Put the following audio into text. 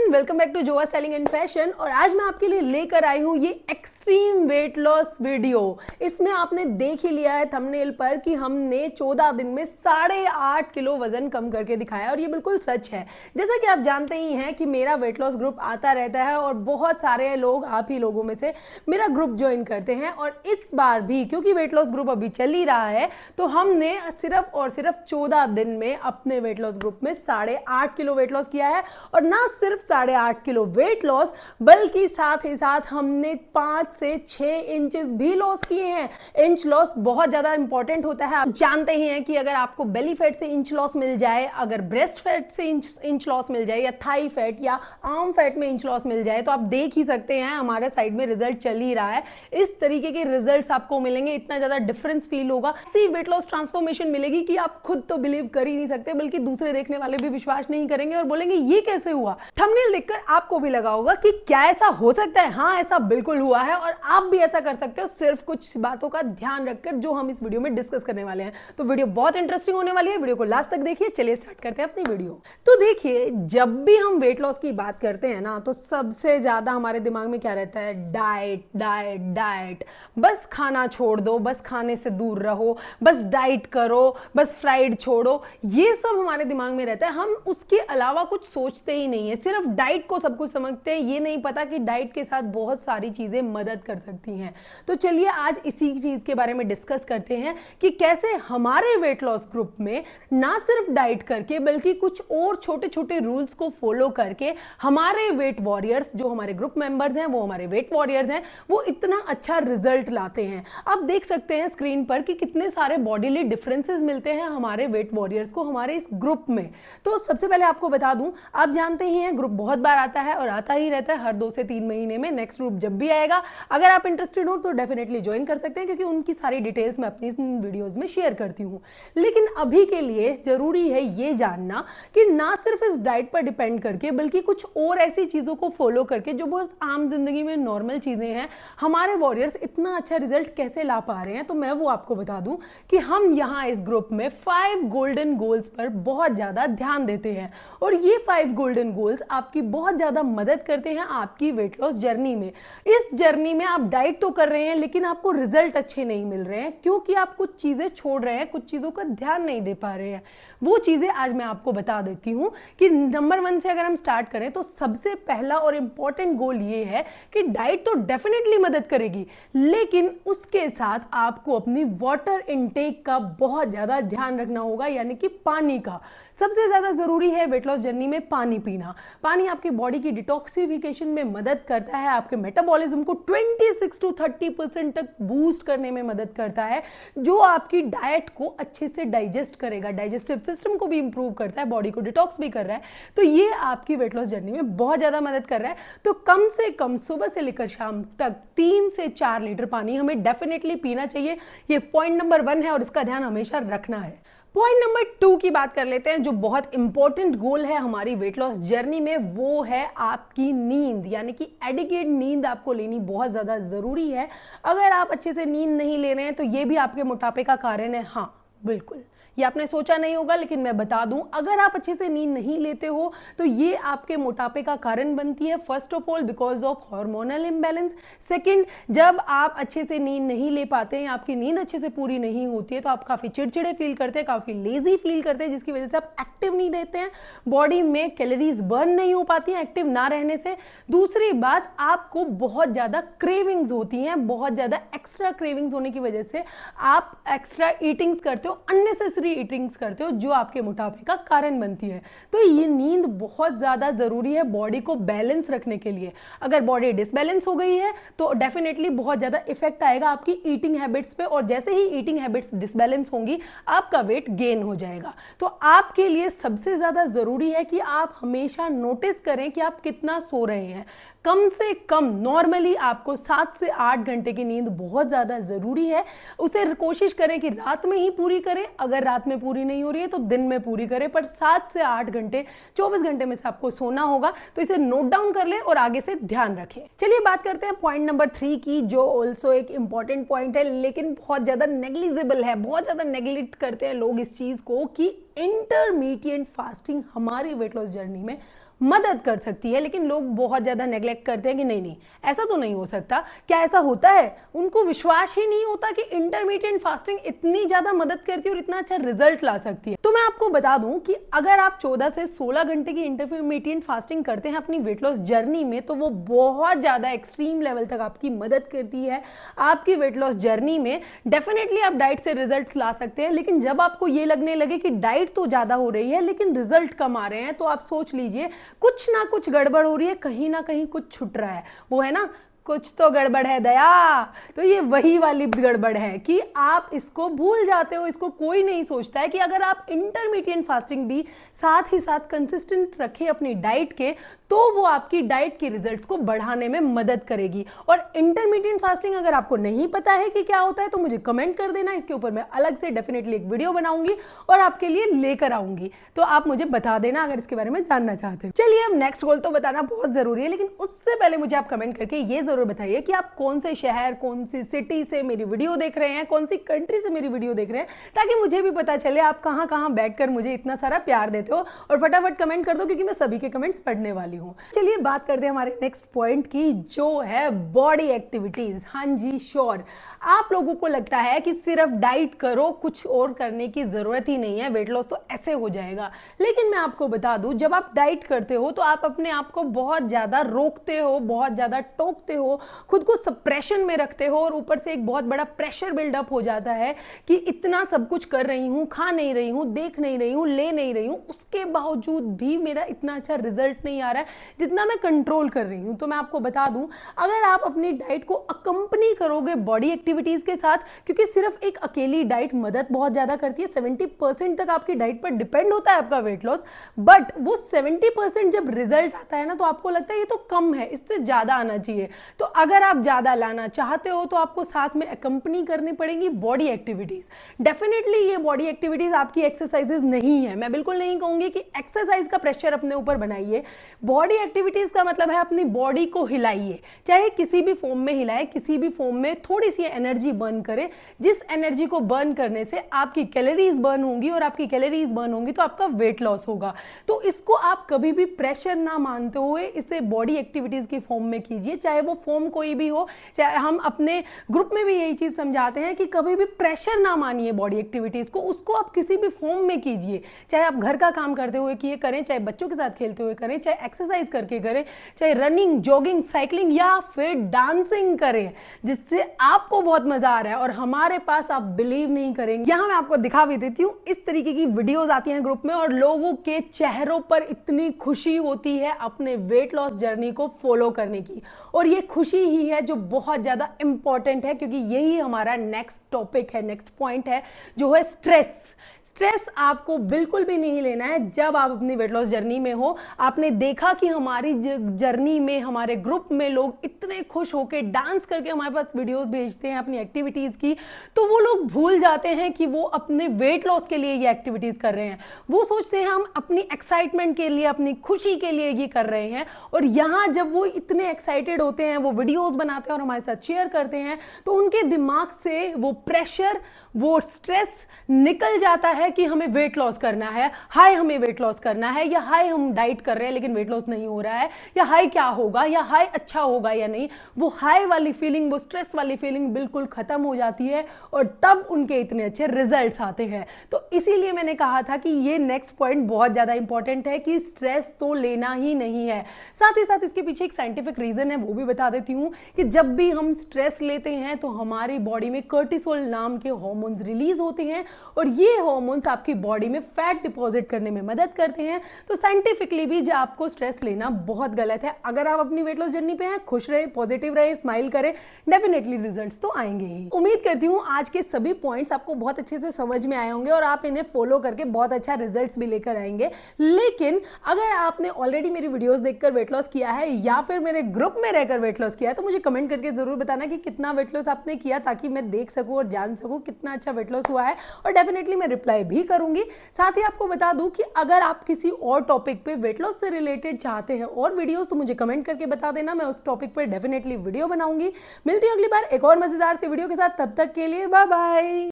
Everyone, welcome back to जोआ styling and fashion. और आज मैं आपके लिए लेकर आई हूँ ये एक्सट्रीम वेट लॉस वीडियो। इसमें आपने देख ही लिया है थंबनेल पर कि हमने 14 दिन में 8.5 किलो वजन कम करके दिखाया और ये बिल्कुल सच है। जैसा कि आप जानते ही हैं कि मेरा वेट लॉस ग्रुप आता रहता है और बहुत सारे लोग, आप ही लोगों में से, मेरा ग्रुप ज्वाइन करते हैं। और इस बार भी क्योंकि वेट लॉस ग्रुप अभी चल ही रहा है तो हमने सिर्फ और सिर्फ 14 दिन में अपने वेट लॉस ग्रुप में 8.5 किलो वेट लॉस किया है। और ना सिर्फ 8.5 किलो वेट लॉस, बल्कि साथ ही साथ हमने 5 से 6 इंचेस भी लॉस किए हैं। इंच लॉस बहुत ज्यादा इंपॉर्टेंट होता है। आप जानते ही हैं कि अगर आपको बेली फैट से इंच लॉस मिल जाए, अगर ब्रेस्ट फैट से इंच लॉस मिल जाए, या थाई फैट या आर्म फैट में इंच लॉस मिल जाए, तो आप देख ही सकते हैं हमारे साइड में रिजल्ट चल ही रहा है। इस तरीके के रिजल्ट्स आपको मिलेंगे, इतना ज्यादा डिफरेंस फील होगा, ऐसी वेट लॉस ट्रांसफॉर्मेशन मिलेगी कि आप खुद तो बिलीव कर ही नहीं सकते, बल्कि दूसरे देखने वाले भी विश्वास नहीं करेंगे और बोलेंगे ये कैसे हुआ। थंबनेल देखकर आपको भी लगा होगा कि क्या ऐसा हो सकता है। हाँ, ऐसा बिल्कुल हुआ है और आप भी ऐसा कर सकते हो, सिर्फ कुछ बातों का ध्यान रखकर, जो हम इस वीडियो में डिस्कस करने वाले हैं। तो वीडियो बहुत इंटरेस्टिंग होने वाली है, वीडियो को लास्ट तक देखिए। चलिए स्टार्ट करते हैं अपनी वीडियो। तो देखिए, जब भी हम वेट लॉस की बात करते हैं ना, तो सबसे ज्यादा हमारे दिमाग में क्या रहता है? Diet diet diet. बस खाना छोड़ दो, बस खाने से दूर रहो, बस डाइट करो, बस फ्राइड छोड़ो, ये सब हमारे दिमाग में रहता है। हम उसके अलावा कुछ सोचते ही नहीं है, सिर्फ डाइट को सब कुछ समझते हैं। ये नहीं पता कि डाइट के साथ बहुत सारी चीजें मदद कर सकती हैं। तो चलिए आज इसी चीज के बारे में डिस्कस करते हैं कि कैसे हमारे वेट लॉस ग्रुप में ना सिर्फ डाइट करके, बल्कि कुछ और छोटे छोटे रूल्स को फॉलो करके हमारे वेट वॉरियर्स, जो हमारे ग्रुप मेंबर्स हैं, वो हमारे वेट वॉरियर्स हैं, वो इतना अच्छा रिजल्ट लाते हैं। आप देख सकते हैं स्क्रीन पर कि कितने सारे बॉडीली डिफरेंसेस मिलते हैं हमारे वेट वॉरियर्स को हमारे इस ग्रुप में। तो सबसे पहले आपको बता दूं, आप जानते ही हैं ग्रुप बहुत बार आता है और आता ही रहता है, हर 2 से 3 महीने में नेक्स्ट ग्रुप जब भी आएगा। अगर आप इंटरेस्टेड हो तो डेफिनेटली ज्वाइन कर सकते हैं, क्योंकि उनकी सारी डिटेल्स मैं अपनी वीडियोस में शेयर करती हूँ। लेकिन अभी के लिए जरूरी है ये जानना कि ना सिर्फ इस डाइट पर डिपेंड करके, बल्कि कुछ और ऐसी चीजों को फॉलो करके जो बहुत आम जिंदगी में नॉर्मल चीजें हैं, हमारे वॉरियर्स इतना अच्छा रिजल्ट कैसे ला पा रहे हैं। तो मैं वो आपको बता दूं कि हम यहाँ इस ग्रुप में 5 गोल्डन गोल्स पर बहुत ज्यादा ध्यान देते हैं। और ये 5 गोल्डन गोल्स आपकी बहुत ज्यादा मदद करते हैं आपकी वेट लॉस जर्नी में। इस जर्नी में आप डाइट तो कर रहे हैं, लेकिन आपको रिजल्ट अच्छे नहीं मिल रहे हैं, क्योंकि आप कुछ चीजें छोड़ रहे हैं, कुछ चीजों का ध्यान नहीं दे पा रहे हैं। वो चीजें आज मैं आपको बता देती हूं कि नंबर 1 से अगर हम स्टार्ट करें तो सबसे पहला और इंपॉर्टेंट गोल ये है कि डाइट तो डेफिनेटली मदद करेगी, लेकिन उसके साथ आपको अपनी वाटर इनटेक का बहुत ज्यादा ध्यान रखना होगा, यानी कि पानी का। सबसे ज्यादा जरूरी है वेट लॉस जर्नी में पानी पीना। पानी आपकी बॉडी की डिटॉक्सिफिकेशन में मदद करता है, आपके मेटाबॉलिज्म को 26 to 30% तक बूस्ट करने में मदद करता है, जो आपकी डाइट को अच्छे से डाइजेस्ट करेगा, डाइजेस्टिव सिस्टम को भी इंप्रूव करता है, बॉडी को डिटॉक्स भी कर रहा है। तो ये आपकी वेट लॉस जर्नी में बहुत ज्यादा मदद कर रहा है। तो कम से कम सुबह से लेकर शाम तक 3 से 4 लीटर पानी हमें डेफिनेटली पीना चाहिए। ये पॉइंट नंबर 1 है और इसका ध्यान हमेशा रखना है। पॉइंट नंबर 2 की बात कर लेते हैं, जो बहुत इंपॉर्टेंट गोल है हमारी वेट लॉस जर्नी में, वो है आपकी नींद, यानी कि एडिक्वेट नींद आपको लेनी बहुत ज्यादा जरूरी है। अगर आप अच्छे से नींद नहीं ले रहे हैं तो ये भी आपके मोटापे का कारण है। हाँ बिल्कुल, ये आपने सोचा नहीं होगा, लेकिन मैं बता दूं, अगर आप अच्छे से नींद नहीं लेते हो तो ये आपके मोटापे का कारण बनती है। First of all because of hormonal imbalance. Second, जब आप अच्छे से नींद नहीं ले पाते हैं, आपकी नींद अच्छे से पूरी नहीं होती है, तो आप काफी चिड़चिड़े फील करते हैं, काफी लेजी फील करते हैं, जिसकी वजह से आप एक्टिव नहीं रहते हैं, बॉडी में कैलोरीज बर्न नहीं हो पाती हैं एक्टिव ना रहने से। दूसरी बात, आपको बहुत ज्यादा क्रेविंग्स होती हैं, बहुत ज्यादा एक्स्ट्रा क्रेविंग्स होने की वजह से आप एक्स्ट्रा ईटिंग्स करते हो, अननेसेसरी ईटिंग्स करते हो, जो आपके मोटापे का कारण बनती है। तो ये नींद बहुत ज्यादा जरूरी है बॉडी को बैलेंस रखने के लिए। अगर बॉडी डिसबैलेंस हो गई है तो डेफिनेटली बहुत ज्यादा इफेक्ट आएगा आपकी ईटिंग हैबिट्स पे, और जैसे ही ईटिंग हैबिट्स डिसबैलेंस होंगी आपका वेट गेन हो जाएगा। तो आपके लिए सबसे ज्यादा जरूरी है कि आप हमेशा नोटिस करें कि आप कितना सो रहे हैं। कम से कम नॉर्मली आपको 7 से 8 घंटे की नींद बहुत ज्यादा जरूरी है। उसे कोशिश करें कि रात में ही पूरी करें, अगर रात में पूरी नहीं हो रही है तो दिन में पूरी करें, पर 7 से 8 घंटे 24 घंटे में से आपको सोना होगा। तो इसे नोट डाउन कर लें और आगे से ध्यान रखें। चलिए बात करते हैं पॉइंट नंबर 3 की, जो ऑल्सो एक इंपॉर्टेंट पॉइंट है, लेकिन बहुत ज्यादा नेग्लिजिबल है। बहुत ज्यादा नेग्लेक्ट करते हैं लोग इस चीज को कि इंटरमीडिएट फास्टिंग हमारी वेट लॉस जर्नी में मदद कर सकती है। लेकिन लोग बहुत ज़्यादा नेग्लेक्ट करते हैं कि नहीं नहीं ऐसा तो नहीं हो सकता। क्या ऐसा होता है? उनको विश्वास ही नहीं होता कि इंटरमीडिएट फास्टिंग इतनी ज़्यादा मदद करती है और इतना अच्छा रिजल्ट ला सकती है। तो मैं आपको बता दूं कि अगर आप 14 से 16 घंटे की इंटरमीडिएट फास्टिंग करते हैं अपनी वेट लॉस जर्नी में, तो वो बहुत ज़्यादा एक्सट्रीम लेवल तक आपकी मदद करती है आपकी वेट लॉस जर्नी में। डेफिनेटली आप डाइट से रिजल्ट ला सकते हैं, लेकिन जब आपको ये लगने लगे कि डाइट तो ज़्यादा हो रही है लेकिन रिजल्ट कम आ रहे हैं, तो आप सोच लीजिए कुछ ना कुछ गड़बड़ हो रही है, कहीं ना कहीं कुछ छूट रहा है। वो है ना, कुछ तो गड़बड़ है दया। तो ये वही वाली गड़बड़ है कि आप इसको भूल जाते हो। इसको कोई नहीं सोचता है कि अगर आप इंटरमीडिएट फास्टिंग भी साथ ही साथ कंसिस्टेंट रखें अपनी डाइट के, तो वो आपकी डाइट के रिजल्ट्स को बढ़ाने में मदद करेगी। और इंटरमीडिएट फास्टिंग अगर आपको नहीं पता है कि क्या होता है तो मुझे कमेंट कर देना, इसके ऊपर मैं अलग से डेफिनेटली एक वीडियो बनाऊंगी और आपके लिए लेकर आऊंगी। तो आप मुझे बता देना अगर इसके बारे में जानना चाहते हो। चलिए, अब नेक्स्ट गोल तो बताना बहुत जरूरी है, लेकिन उससे पहले मुझे आप कमेंट करके ये जरूर बताइए कि आप कौन से शहर, कौन सी सिटी से मेरी वीडियो देख रहे हैं, कौन सी कंट्री से मेरी वीडियो देख रहे हैं, ताकि मुझे भी पता चले आप कहां कहां बैठकर मुझे इतना सारा प्यार देते हो। और फटाफट कमेंट कर दो क्योंकि मैं सभी के कमेंट्स पढ़ने वाली हूं। चलिए बात करते हैं हमारे नेक्स्ट पॉइंट की, जो है बॉडी एक्टिविटीज। हाँ जी, श्योर, आप लोगों को लगता है कि सिर्फ डाइट करो, कुछ और करने की जरूरत ही नहीं है, वेट लॉस तो ऐसे हो जाएगा। लेकिन मैं आपको बता दूं, जब आप डाइट करते हो तो आप अपने आप को बहुत ज्यादा रोकते हो, बहुत ज्यादा टोकते हो, खुद को सप्रेशन में रखते हो, और ऊपर से एक बहुत बड़ा प्रेशर बिल्डअप हो जाता है कि इतना सब कुछ कर रही हूं, खा नहीं रही हूं, देख नहीं रही हूं, ले नहीं रही हूं, उसके बावजूद भी मेरा इतना अच्छा रिजल्ट नहीं आ रहा है जितना मैं कंट्रोल कर रही हूं। तो मैं आपको बता दूं, अगर आप अपनी डाइट को अकंपनी करोगे बॉडी एक्टिविटीज के साथ, क्योंकि सिर्फ एक अकेली डाइट मदद बहुत ज्यादा करती है, 70% तक आपकी डाइट पर डिपेंड होता है आपका वेट लॉस, बट वो 70% जब रिजल्ट आता है ना, तो आपको लगता है ये तो कम है, इससे ज्यादा आना चाहिए। तो अगर आप ज्यादा लाना चाहते हो तो आपको साथ में अकंपनी करनी पड़ेगी बॉडी एक्टिविटीज। डेफिनेटली ये बॉडी एक्टिविटीज आपकी एक्सरसाइजेज नहीं है। मैं बिल्कुल नहीं कहूंगी कि एक्सरसाइज का प्रेशर अपने ऊपर बनाइए। बॉडी एक्टिविटीज का मतलब है अपनी बॉडी को हिलाइए, चाहे किसी भी फॉर्म में हिलाए, किसी भी फॉर्म में थोड़ी सी एनर्जी बर्न करे, जिस एनर्जी को बर्न करने से आपकी कैलोरीज बर्न होंगी, और आपकी कैलोरीज बर्न होंगी तो आपका वेट लॉस होगा। तो इसको आप कभी भी प्रेशर ना मानते हुए इसे बॉडी एक्टिविटीज की फॉर्म में कीजिए, चाहे वो फॉर्म कोई भी हो। चाहे हम अपने ग्रुप में भी यही चीज समझाते हैं कि कभी भी प्रेशर ना मानिए बॉडी एक्टिविटीज को, उसको आप किसी भी फॉर्म में कीजिए, चाहे आप घर का काम करते हुए किए करें, चाहे बच्चों के साथ खेलते हुए करें, चाहे एक्सरसाइज करके करें, चाहे रनिंग, जॉगिंग, साइकिलिंग या फिर डांसिंग करें, जिससे आपको बहुत मजा आ रहा है। और हमारे पास आप बिलीव नहीं करेंगे, यहां मैं आपको दिखा भी देती हूं, इस तरीके की वीडियोस आती हैं ग्रुप में और लोगों के चेहरों पर इतनी खुशी होती है अपने वेट लॉस जर्नी को फॉलो करने की। और ये खुशी ही है जो बहुत ज्यादा इंपॉर्टेंट है, क्योंकि यही हमारा नेक्स्ट टॉपिक है, नेक्स्ट पॉइंट है, जो है स्ट्रेस। स्ट्रेस आपको बिल्कुल भी नहीं लेना है जब आप अपनी वेट लॉस जर्नी में हो। आपने देखा कि हमारी जर्नी में, हमारे ग्रुप में लोग इतने खुश होकर डांस करके हमारे पास वीडियोस भेजते हैं अपनी एक्टिविटीज की, तो वो लोग भूल जाते हैं कि वो अपने वेट लॉस के लिए ये एक्टिविटीज कर रहे हैं। वो सोचते हैं हम अपनी एक्साइटमेंट के लिए, अपनी खुशी के लिए ये कर रहे हैं। और यहाँ जब वो इतने एक्साइटेड होते हैं, वो वीडियोस बनाते हैं और हमारे साथ शेयर करते हैं, तो उनके दिमाग से वो प्रेशर, वो स्ट्रेस निकल जाता है कि हमें वेट लॉस करना है, हाय हमें वेट लॉस करना है, या हाय हम डाइट कर रहे हैं लेकिन वेट लॉस नहीं हो रहा है, या हाय क्या होगा, या हाय अच्छा होगा या नहीं। वो हाय वाली फीलिंग, वो स्ट्रेस वाली फीलिंग बिल्कुल खत्म हो जाती है, और तब उनके इतने अच्छे रिजल्ट्स आते हैं। तो इसीलिए मैंने कहा था कि ये नेक्स्ट पॉइंट बहुत ज्यादा इंपॉर्टेंट है कि स्ट्रेस तो लेना ही नहीं है। साथ ही साथ इसके पीछे एक साइंटिफिक रीजन है, वो भी बता देती हूँ कि जब भी हम स्ट्रेस लेते हैं तो हमारी बॉडी में कोर्टिसोल नाम के हार्मोन्स रिलीज होते हैं, और ये हार्मोन्स आपकी बॉडी में फैट डिपॉजिट करने में मदद करते हैं। तो साइंटिफिकली भी जो आपको स्ट्रेस लेना बहुत गलत है। अगर आप अपनी वेट लॉस जर्नी पे हैं, खुश रहें, पॉजिटिव रहें, स्माइल करें, डेफिनेटली रिजल्ट्स तो आएंगे ही। उम्मीद करती हूँ आज के सभी पॉइंट्स आपको बहुत अच्छे से समझ में आए होंगे और आप इन्हें फॉलो करके बहुत अच्छा रिजल्ट्स भी लेकर आएंगे। लेकिन अगर आपने ऑलरेडी मेरी वीडियोस देखकर वेट लॉस किया है या फिर मेरे ग्रुप में रहकर वेट लॉस किया है, तो मुझे कमेंट करके जरूर बताना कि कितना वेट लॉस आपने किया, ताकि मैं देख सकूं और जान सकूं कितना अच्छा वेट लॉस हुआ है, और डेफिनेटली मैं रिप्लाई भी करूंगी। साथ ही आपको बता दूं कि अगर आप किसी और टॉपिक पे वेट लॉस से रिलेटेड चाहते हैं और वीडियोस, तो मुझे कमेंट करके बता देना, मैं उस टॉपिक पे डेफिनेटली वीडियो बनाऊंगी। मिलती हूं अगली बार एक और मजेदार सी वीडियो के साथ, तब तक के लिए बाय बाय।